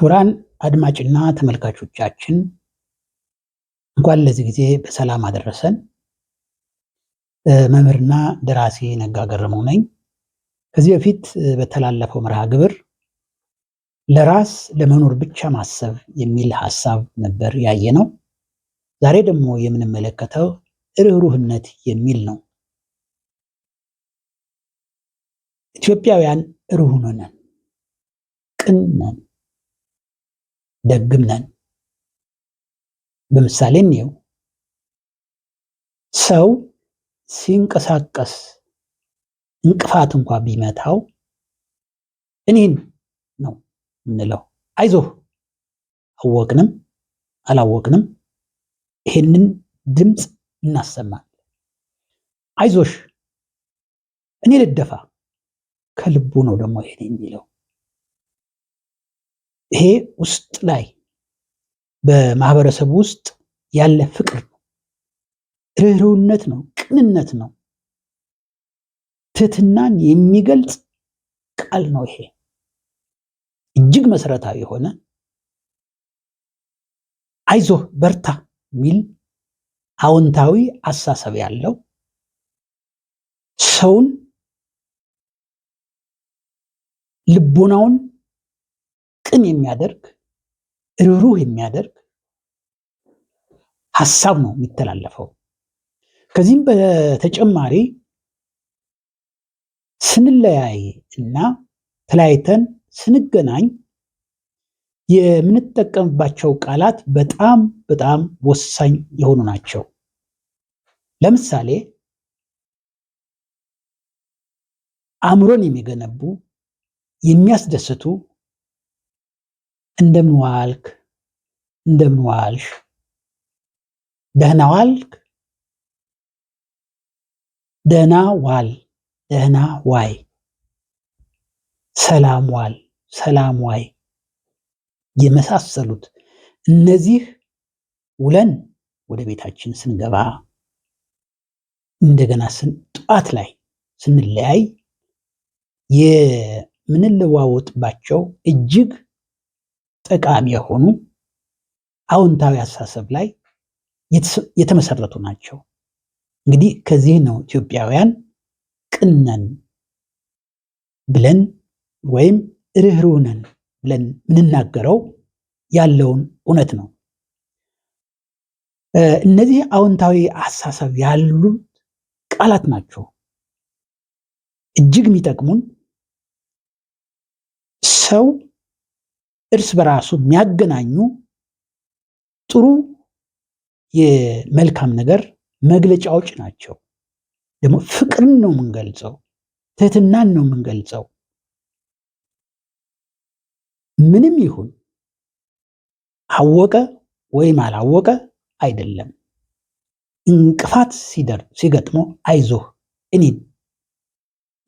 ክቡራን አድማጭና ተመልካቾቻችን እንኳን ለዚህ ጊዜ በሰላም አደረሰን። መምህርና ደራሲ ነጋ ገረመው ነኝ። ከዚህ በፊት በተላለፈው መርሃ ግብር ለራስ ለመኖር ብቻ ማሰብ የሚል ሐሳብ ነበር ያየነው። ዛሬ ደግሞ የምንመለከተው ርህሩህነት የሚል ነው። ኢትዮጵያውያን ርህሩህ ነን፣ ቅን ነን፣ ደግም ነን። በምሳሌ እንየው። ሰው ሲንቀሳቀስ እንቅፋት እንኳ ቢመታው እኔን ነው የምንለው። አይዞህ፣ አወቅንም አላወቅንም ይሄንን ድምፅ እናሰማለን። አይዞሽ፣ እኔ ልደፋ፣ ከልቡ ነው ደግሞ ይሄን የሚለው። ይሄ ውስጥ ላይ በማህበረሰቡ ውስጥ ያለ ፍቅር ነው፣ ርህሩህነት ነው፣ ቅንነት ነው፣ ትህትናን የሚገልጽ ቃል ነው። ይሄ እጅግ መሰረታዊ የሆነ አይዞህ በርታ የሚል አዎንታዊ አሳሰብ ያለው ሰውን ልቦናውን ቅን የሚያደርግ ርህሩህ የሚያደርግ ሐሳብ ነው የሚተላለፈው። ከዚህም በተጨማሪ ስንለያይ እና ተለያይተን ስንገናኝ የምንጠቀምባቸው ቃላት በጣም ወሳኝ የሆኑ ናቸው። ለምሳሌ አእምሮን የሚገነቡ የሚያስደስቱ እንደምን ዋልክ፣ እንደምን ዋልሽ፣ ደህና ዋልክ፣ ደህና ዋል፣ ደህና ዋይ፣ ሰላም ዋል፣ ሰላም ዋይ የመሳሰሉት እነዚህ ውለን ወደ ቤታችን ስንገባ እንደገና ጠዋት ላይ ስንለያይ የምንለዋወጥባቸው እጅግ ጠቃሚ የሆኑ አዎንታዊ አስተሳሰብ ላይ የተመሰረቱ ናቸው። እንግዲህ ከዚህ ነው ኢትዮጵያውያን ቅን ነን ብለን ወይም ርህሩህ ነን ብለን የምንናገረው ያለውን እውነት ነው። እነዚህ አዎንታዊ አስተሳሰብ ያሉት ቃላት ናቸው እጅግ የሚጠቅሙን። ሰው እርስ በራሱ የሚያገናኙ ጥሩ የመልካም ነገር መግለጫዎች ናቸው። ደግሞ ፍቅርን ነው የምንገልጸው፣ ትህትናን ነው የምንገልጸው። ምንም ይሁን አወቀ ወይም አላወቀ አይደለም። እንቅፋት ሲገጥመው አይዞህ እኔን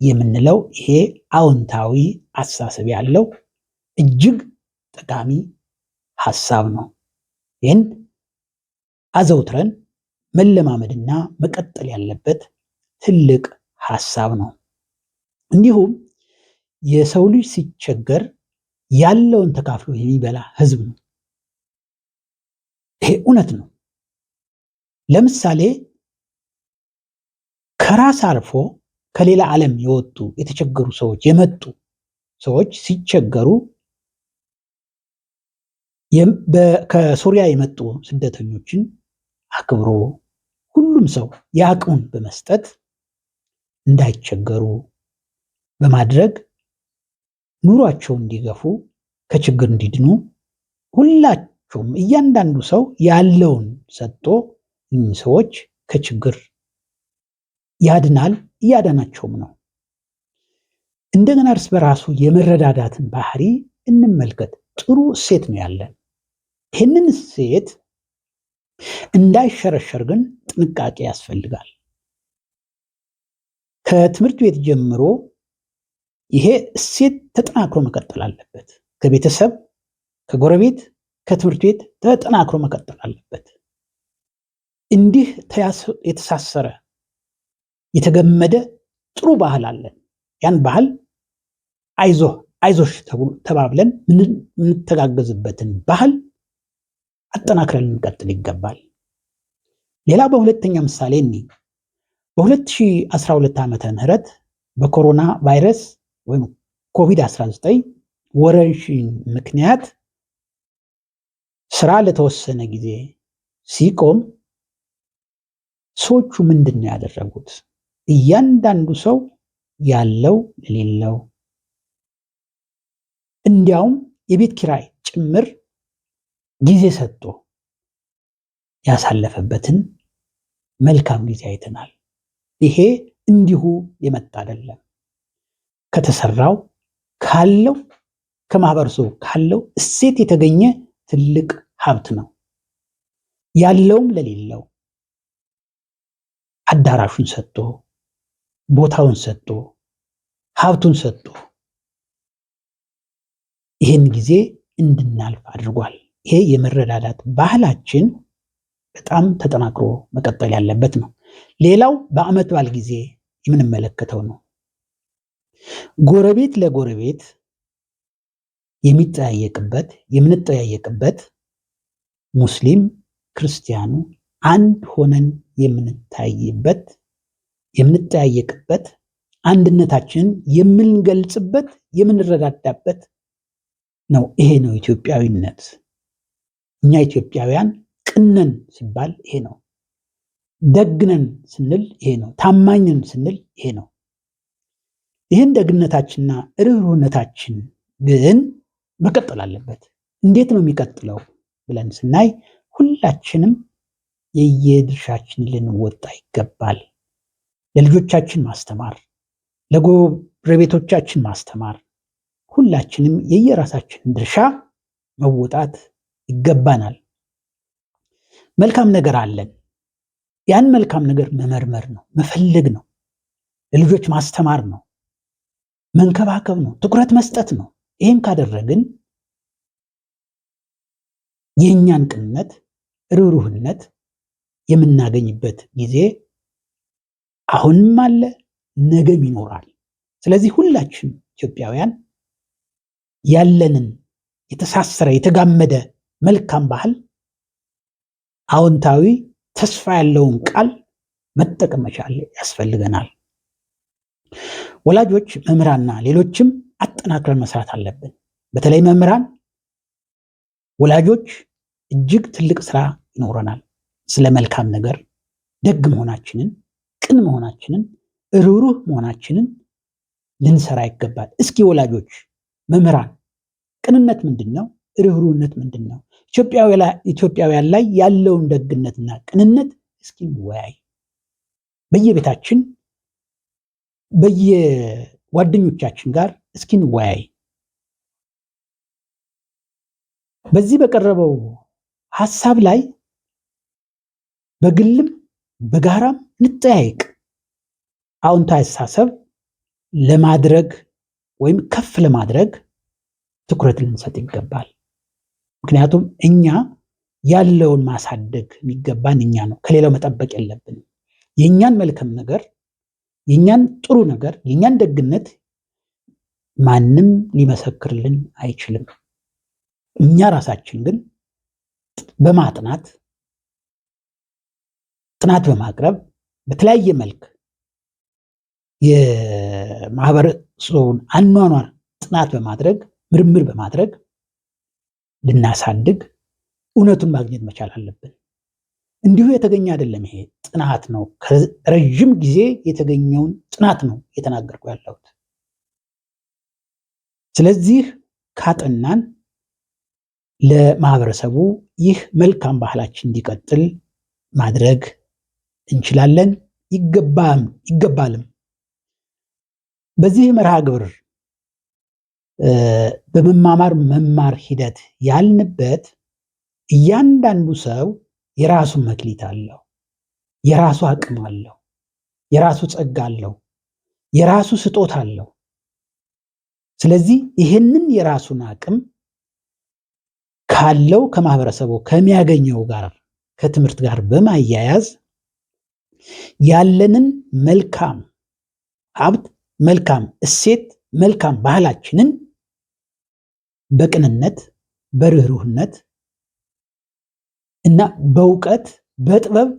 የምንለው ይሄ አዎንታዊ አስተሳሰብ ያለው እጅግ ጠቃሚ ሐሳብ ነው። ይህን አዘውትረን መለማመድና መቀጠል ያለበት ትልቅ ሐሳብ ነው። እንዲሁም የሰው ልጅ ሲቸገር ያለውን ተካፍሎ የሚበላ ሕዝብ ነው። ይሄ እውነት ነው። ለምሳሌ ከራስ አልፎ ከሌላ ዓለም የወጡ የተቸገሩ ሰዎች የመጡ ሰዎች ሲቸገሩ ከሱሪያ የመጡ ስደተኞችን አክብሮ ሁሉም ሰው የአቅሙን በመስጠት እንዳይቸገሩ በማድረግ ኑሯቸውን እንዲገፉ ከችግር እንዲድኑ ሁላቸውም እያንዳንዱ ሰው ያለውን ሰጥቶ ሰዎች ከችግር ያድናል፣ እያዳናቸውም ነው። እንደገና እርስ በራሱ የመረዳዳትን ባህሪ እንመልከት። ጥሩ እሴት ነው ያለን። ይህንን እሴት እንዳይሸረሸር ግን ጥንቃቄ ያስፈልጋል። ከትምህርት ቤት ጀምሮ ይሄ እሴት ተጠናክሮ መቀጠል አለበት። ከቤተሰብ፣ ከጎረቤት፣ ከትምህርት ቤት ተጠናክሮ መቀጠል አለበት። እንዲህ የተሳሰረ የተገመደ ጥሩ ባህል አለን። ያን ባህል አይዞህ አይዞሽ ተባብለን የምንተጋገዝበትን ባህል አጠናክረን ልንቀጥል ይገባል። ሌላ በሁለተኛ ምሳሌ በ2012 ዓመተ ምህረት በኮሮና ቫይረስ ወይም ኮቪድ-19 ወረርሽኝ ምክንያት ስራ ለተወሰነ ጊዜ ሲቆም ሰዎቹ ምንድን ነው ያደረጉት? እያንዳንዱ ሰው ያለው ለሌለው እንዲያውም የቤት ኪራይ ጭምር ጊዜ ሰጥቶ ያሳለፈበትን መልካም ጊዜ አይተናል። ይሄ እንዲሁ የመጣ አይደለም። ከተሰራው ካለው ከማህበረሰቡ ካለው እሴት የተገኘ ትልቅ ሀብት ነው። ያለውም ለሌለው አዳራሹን ሰጥቶ ቦታውን ሰጥቶ ሀብቱን ሰጥቶ ይህን ጊዜ እንድናልፍ አድርጓል። ይሄ የመረዳዳት ባህላችን በጣም ተጠናክሮ መቀጠል ያለበት ነው። ሌላው በዓመት በዓል ጊዜ የምንመለከተው ነው። ጎረቤት ለጎረቤት የሚጠያየቅበት የምንጠያየቅበት ሙስሊም ክርስቲያኑ አንድ ሆነን የምንታይበት የምንጠያየቅበት አንድነታችንን የምንገልጽበት የምንረዳዳበት ነው። ይሄ ነው ኢትዮጵያዊነት። እኛ ኢትዮጵያውያን ቅነን ሲባል ይሄ ነው። ደግነን ስንል ይሄ ነው። ታማኝን ስንል ይሄ ነው። ይህን ደግነታችንና ርኅሩህነታችን ግን መቀጠል አለበት። እንዴት ነው የሚቀጥለው ብለን ስናይ ሁላችንም የየድርሻችን ልንወጣ ይገባል። ለልጆቻችን ማስተማር፣ ለጎረቤቶቻችን ማስተማር፣ ሁላችንም የየራሳችንን ድርሻ መወጣት ይገባናል። መልካም ነገር አለን። ያን መልካም ነገር መመርመር ነው፣ መፈለግ ነው፣ ለልጆች ማስተማር ነው፣ መንከባከብ ነው፣ ትኩረት መስጠት ነው። ይህን ካደረግን የእኛን ቅንነት፣ ርኅሩህነት የምናገኝበት ጊዜ አሁንም አለ፣ ነገም ይኖራል። ስለዚህ ሁላችን ኢትዮጵያውያን ያለንን የተሳሰረ የተጋመደ መልካም ባህል አዎንታዊ ተስፋ ያለውን ቃል መጠቀም መቻል ያስፈልገናል። ወላጆች፣ መምህራንና ሌሎችም አጠናክረን መስራት አለብን። በተለይ መምህራን፣ ወላጆች እጅግ ትልቅ ስራ ይኖረናል። ስለ መልካም ነገር ደግ መሆናችንን፣ ቅን መሆናችንን፣ ርኅሩህ መሆናችንን ልንሰራ ይገባል። እስኪ ወላጆች፣ መምህራን ቅንነት ምንድን ነው? ርኅሩህነት ምንድን ነው? ኢትዮጵያውያን ላይ ያለውን ደግነትና ቅንነት እስኪ እንወያይ። በየቤታችን በየጓደኞቻችን ጋር እስኪ እንወያይ። በዚህ በቀረበው ሐሳብ ላይ በግልም በጋራም እንጠያይቅ። አዎንታዊ አስተሳሰብ ለማድረግ ወይም ከፍ ለማድረግ ትኩረት ልንሰጥ ይገባል። ምክንያቱም እኛ ያለውን ማሳደግ የሚገባን እኛ ነው። ከሌላው መጠበቅ የለብንም። የእኛን መልካም ነገር፣ የእኛን ጥሩ ነገር፣ የእኛን ደግነት ማንም ሊመሰክርልን አይችልም። እኛ ራሳችን ግን በማጥናት ጥናት በማቅረብ በተለያየ መልክ የማህበረሰቡን አኗኗር ጥናት በማድረግ ምርምር በማድረግ ልናሳድግ እውነቱን ማግኘት መቻል አለብን። እንዲሁ የተገኘ አይደለም። ይሄ ጥናት ነው። ከረዥም ጊዜ የተገኘውን ጥናት ነው የተናገርኩ ያለሁት። ስለዚህ ካጠናን ለማህበረሰቡ ይህ መልካም ባህላችን እንዲቀጥል ማድረግ እንችላለን፣ ይገባልም። በዚህ መርሃ ግብር በመማማር መማር ሂደት ያልንበት እያንዳንዱ ሰው የራሱ መክሊት አለው፣ የራሱ አቅም አለው፣ የራሱ ጸጋ አለው፣ የራሱ ስጦታ አለው። ስለዚህ ይህንን የራሱን አቅም ካለው ከማህበረሰቡ ከሚያገኘው ጋር ከትምህርት ጋር በማያያዝ ያለንን መልካም ሀብት፣ መልካም እሴት፣ መልካም ባህላችንን በቅንነት፣ በርህሩህነት እና በእውቀት በጥበብ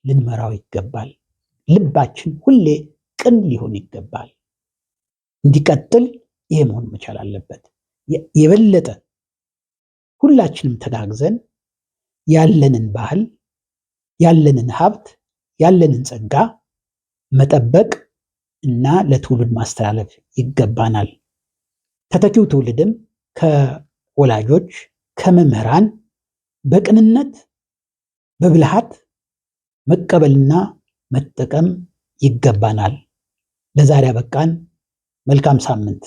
ልንመራው ይገባል። ልባችን ሁሌ ቅን ሊሆን ይገባል። እንዲቀጥል ይሄ መሆን መቻል አለበት። የበለጠ ሁላችንም ተጋግዘን ያለንን ባህል፣ ያለንን ሀብት፣ ያለንን ጸጋ መጠበቅ እና ለትውልድ ማስተላለፍ ይገባናል። ተተኪው ትውልድም ከወላጆች ከመምህራን በቅንነት በብልሃት መቀበልና መጠቀም ይገባናል። ለዛሬ አበቃን። መልካም ሳምንት።